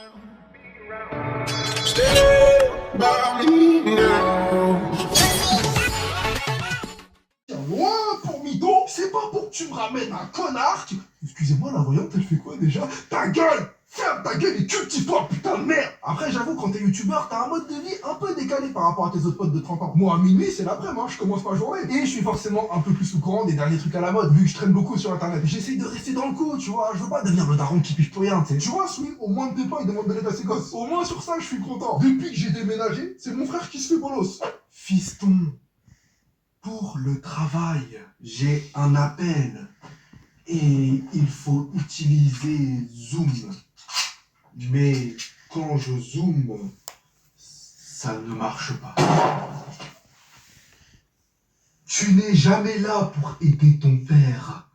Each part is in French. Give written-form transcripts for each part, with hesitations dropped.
Loin pour mytho, c'est pas pour que tu me ramènes un connard qui... Excusez-moi, la voyante, elle fait quoi déjà? Ta gueule! Ferme ta gueule et cultive-toi, putain de merde! Après, j'avoue, quand t'es youtubeur, t'as un mode de vie un peu décalé par rapport à tes autres potes de 30 ans. Moi, à minuit, c'est l'après-midi, je commence ma journée. Et je suis forcément un peu plus au courant des derniers trucs à la mode, vu que je traîne beaucoup sur internet. J'essaye de rester dans le coup, tu vois, je veux pas devenir le daron qui pige plus rien, tu sais. Tu vois, celui, au moins de pépins, il demande de l'aide à ses gosses. Au moins sur ça, je suis content. Depuis que j'ai déménagé, c'est mon frère qui se fait bolos. Fiston, pour le travail, j'ai un appel. Et il faut utiliser Zoom. Mais quand je zoome, ça ne marche pas. Tu n'es jamais là pour aider ton père.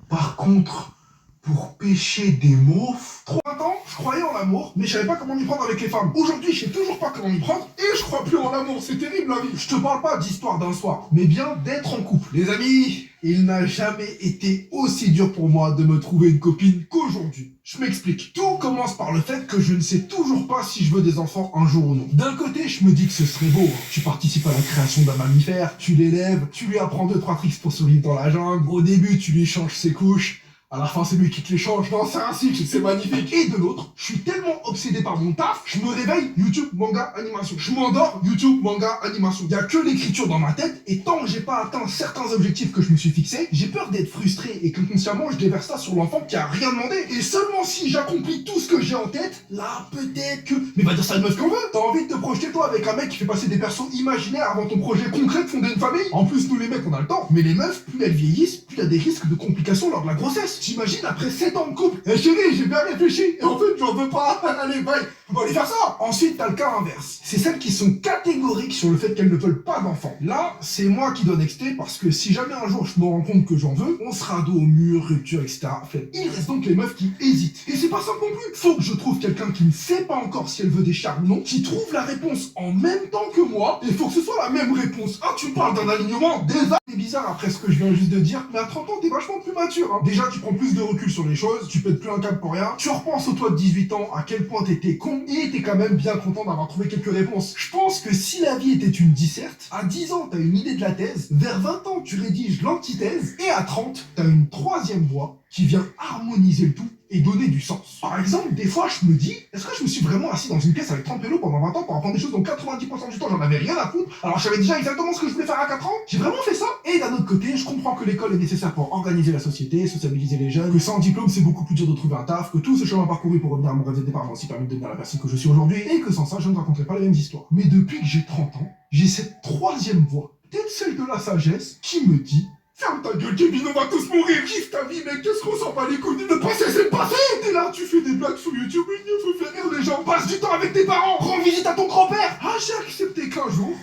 Par contre, pour pêcher des mauves... 30 ans, je croyais en l'amour, mais je savais pas comment m'y prendre avec les femmes. Aujourd'hui, je sais toujours pas comment m'y prendre, et je crois plus en l'amour. C'est terrible la vie. Je te parle pas d'histoire d'un soir, mais bien d'être en couple. Les amis, il n'a jamais été aussi dur pour moi de me trouver une copine qu'aujourd'hui. Je m'explique. Tout commence par le fait que je ne sais toujours pas si je veux des enfants un jour ou non. D'un côté, je me dis que ce serait beau. Tu participes à la création d'un mammifère, tu l'élèves, tu lui apprends 2-3 tricks pour survivre dans la jungle. Au début, tu lui changes ses couches. À la fin, c'est lui qui te les change. Non, c'est un cycle, c'est magnifique. Et de l'autre, je suis tellement obsédé par mon taf, je me réveille, YouTube, manga, animation. Je m'endors, YouTube, manga, animation. Il y a que l'écriture dans ma tête, et tant que j'ai pas atteint certains objectifs que je me suis fixé, j'ai peur d'être frustré et que consciemment, je déverse ça sur l'enfant qui a rien demandé. Et seulement si j'accomplis tout ce que j'ai en tête, là, peut-être que... Mais va dire ça de meuf qu'on veut. T'as envie de te projeter, toi, avec un mec qui fait passer des persos imaginaires avant ton projet concret de fonder une famille. En plus, nous les mecs, on a le temps. Mais les meufs, plus elles vieillissent, plus il y a des risques de complications lors de la grossesse. T'imagines, après 7 ans de couple, eh chérie, j'ai bien réfléchi, et en fait, j'en veux pas, allez, bye, on va aller faire ça. Ensuite, t'as le cas inverse. C'est celles qui sont catégoriques sur le fait qu'elles ne veulent pas d'enfants. Là, c'est moi qui dois nexter, parce que si jamais un jour je me rends compte que j'en veux, on sera dos au mur, rupture, etc. Il reste donc les meufs qui hésitent. Et c'est pas simple non plus. Faut que je trouve quelqu'un qui ne sait pas encore si elle veut des chars ou non, qui trouve la réponse en même temps que moi, et faut que ce soit la même réponse. Ah, tu parles d'un alignement, déjà. C'est bizarre après ce que je viens juste de dire, mais à 30 ans, t'es vachement plus mature, hein. Déjà, tu prends plus de recul sur les choses, tu pètes plus un câble pour rien, tu repenses au toi de 18 ans à quel point t'étais con, et t'es quand même bien content d'avoir trouvé quelques réponses. Je pense que si la vie était une disserte, à 10 ans, t'as une idée de la thèse, vers 20 ans, tu rédiges l'antithèse, et à 30, t'as une troisième voie qui vient harmoniser le tout et donner du sens. Par exemple, des fois, je me dis, est-ce que je me suis vraiment assis dans une pièce avec 30 pélos pendant 20 ans pour apprendre des choses dont 90% du temps, j'en avais rien à foutre, alors je savais déjà exactement ce que je voulais faire à 4 ans? J'ai vraiment fait ça? Et d'un autre côté, je comprends que l'école est nécessaire pour organiser la société, sociabiliser les jeunes, que sans diplôme, c'est beaucoup plus dur de trouver un taf, que tout ce chemin parcouru pour revenir à mon rêve de départ m'a aussi permis de devenir la personne que je suis aujourd'hui, et que sans ça, je ne raconterai pas les mêmes histoires. Mais depuis que j'ai 30 ans, j'ai cette troisième voie, peut-être celle de la sagesse, qui me dit: ferme ta gueule, Kevin, on va tous mourir, kiffe ta vie, mec, qu'est-ce qu'on s'en bat les couilles, le passé, c'est le passé. T'es là, tu fais des blagues sur YouTube, il faut faire rire les gens, passe du temps avec tes parents, rends visite à ton grand-père. Ah, j'ai accepté qu'un jour,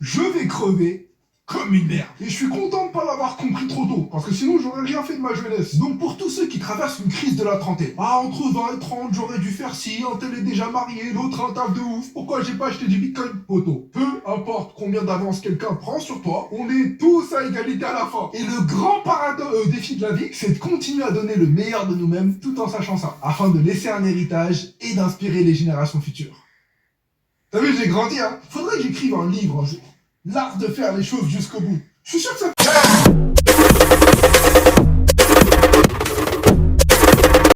je vais crever comme une merde. Et je suis content de pas l'avoir compris trop tôt, parce que sinon j'aurais rien fait de ma jeunesse. Donc pour tous ceux qui traversent une crise de la trentaine, ah, entre 20 et 30, j'aurais dû faire ci, un tel est déjà marié, l'autre un taf de ouf, pourquoi j'ai pas acheté du bitcoin? Poteau, peu importe combien d'avance quelqu'un prend sur toi, on est tous à égalité à la fin. Et le grand défi de la vie, c'est de continuer à donner le meilleur de nous-mêmes tout en sachant ça, afin de laisser un héritage et d'inspirer les générations futures. T'as vu, j'ai grandi, hein. Faudrait que j'écrive un livre un jour. L'art de faire les choses jusqu'au bout. Je suis sûr que ça...